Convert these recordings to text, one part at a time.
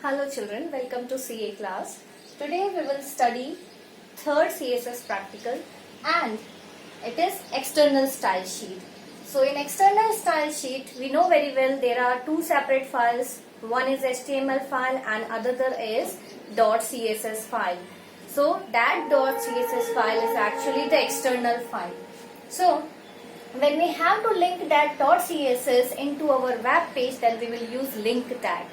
Hello children, welcome to CA class. Today we will study third CSS practical and it is external style sheet. So in external style sheet we know very well there are two separate files. One is HTML file and other is .css file. So that .css file is actually the external file. So when we have to link that .css into our web page, then we will use link tag.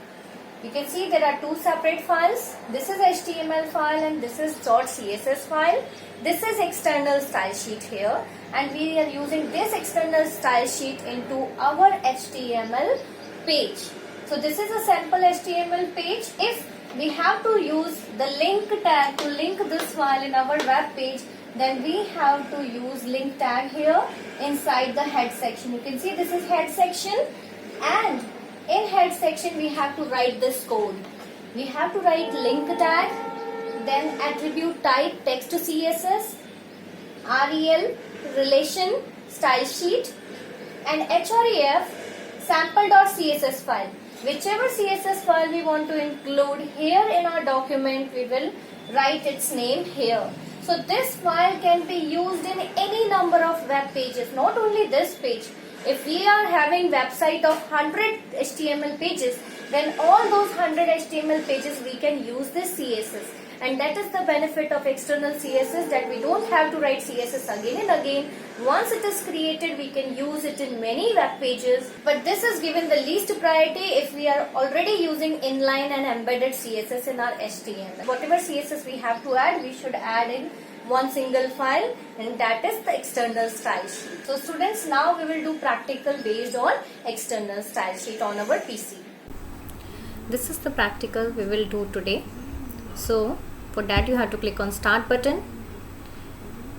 You can see there are two separate files. This is HTML file and this is .css file. This is external style sheet here and we are using this external style sheet into our HTML page. So this is a sample HTML page. If we have to use the link tag to link this file in our web page, then we have to use link tag here inside the head section. You can see this is head section, and in head section we have to write this code. We have to write link tag, then attribute type text to CSS, rel relation style sheet, and href sample.css file. Whichever CSS file we want to include here in our document, we will write its name here. So this file can be used in any number of web pages, not only this page. If we are having website of 100 HTML pages, then all those 100 HTML pages we can use this CSS. And that is the benefit of external CSS, that we don't have to write CSS again and again. Once it is created, we can use it in many web pages. But this is given the least priority if we are already using inline and embedded CSS in our HTML. Whatever CSS we have to add, we should add in one single file, and that is the external style sheet. So students, now we will do practical based on external style sheet on our PC. This is the practical we will do today. So for that you have to click on start button,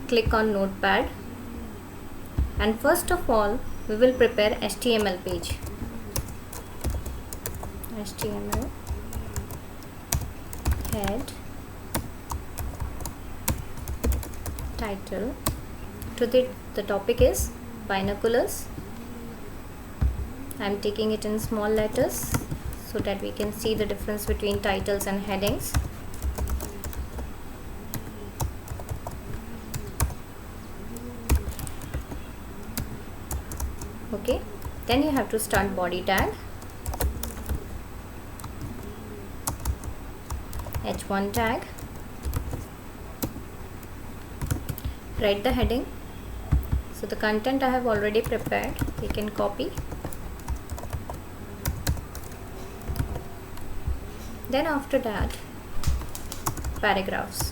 click on notepad, and first of all we will prepare HTML page. HTML head, title. Today the topic is binoculars. I am taking it in small letters so that we can see the difference between titles and headings. Okay, then you have to start body tag, h1 tag, write the heading. So the content I have already prepared, we can copy. Then after that, paragraphs.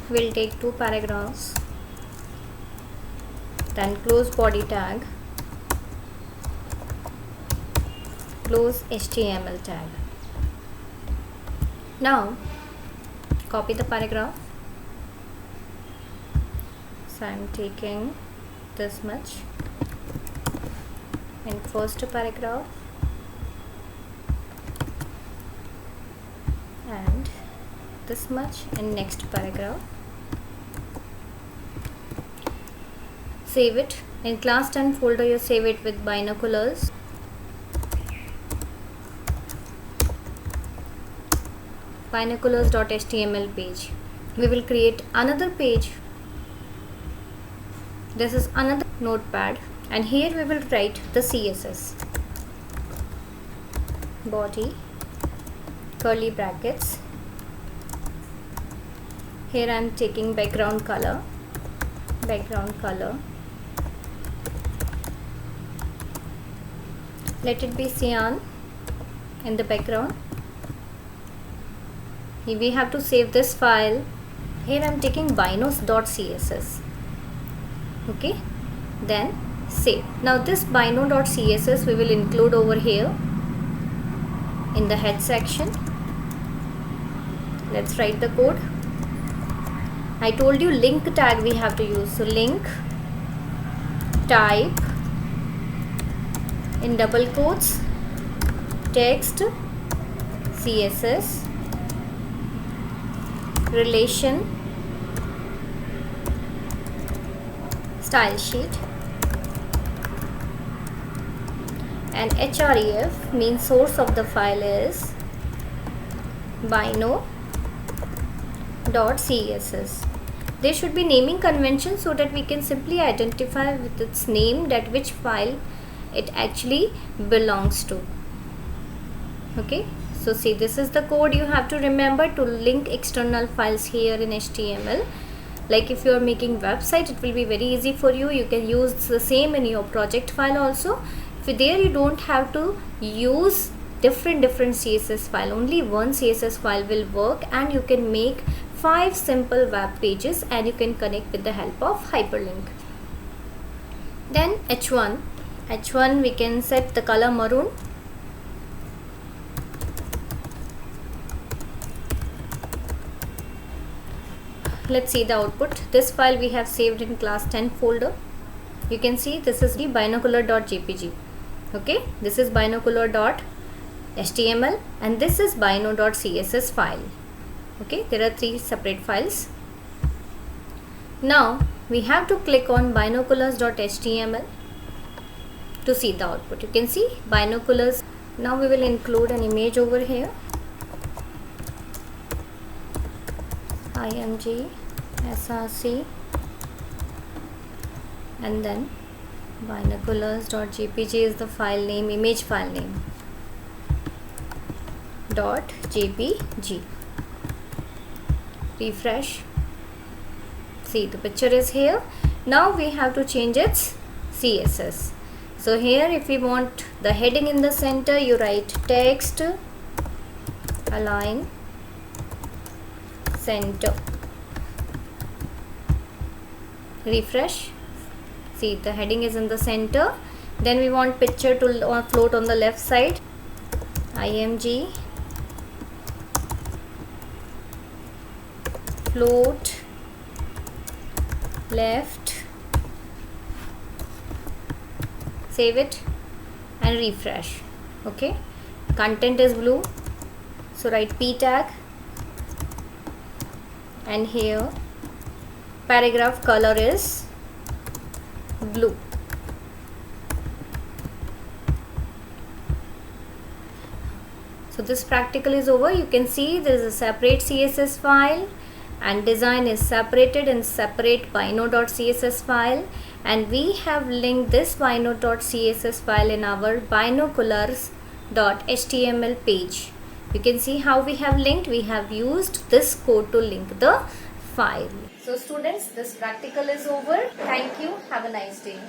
We'll take two paragraphs, then close body tag, close HTML tag. Now copy the paragraph. So I'm taking this much in first paragraph and this much in next paragraph. Save it. In class 10 folder you save it with binoculars. Binoculars.html page. We will create another page. This is another notepad, and here we will write the CSS. Body, curly brackets. Here I am taking background color. Let it be cyan in the background. We have to save this file. Here I am taking binos.css. Okay, then save. Now this bino.css we will include over here in the head section. Let's write the code. I told you link tag we have to use. So link type in double quotes text CSS relation style sheet, and href means source of the file is bino.css. There should be naming convention so that we can simply identify with its name that which file it actually belongs to. Okay, so see, this is the code you have to remember to link external files here in HTML. Like if you are making website, it will be very easy for you. You can use the same in your project file also. For there you don't have to use different CSS file. Only one CSS file will work, and you can make 5 simple web pages, and you can connect with the help of hyperlink. Then h1 we can set the color maroon. Let's see the output. This file we have saved in class 10 folder. You can see this is the binocular.jpg. okay, this is binocular.html and this is bino.css file. Okay, there are 3 separate files. Now we have to click on binoculars.html to see the output. You can see binoculars. Now we will include an image over here. img src and then binoculars.jpg is the file name, image file name .jpg. Refresh. See, the picture is here. Now we have to change its CSS. So here if we want the heading in the center, you write text align center. Refresh. See, the heading is in the center. Then we want picture to float on the left side. img float left. Save it and refresh. Okay, content is blue, so write p tag, and here paragraph color is blue. So this practical is over. You can see there is a separate CSS file and design is separated in separate bino.css file, and we have linked this bino.css file in our binoculars.html page. You can see how we have linked. We have used this code to link the file. So students, this practical is over. Thank you. Have a nice day.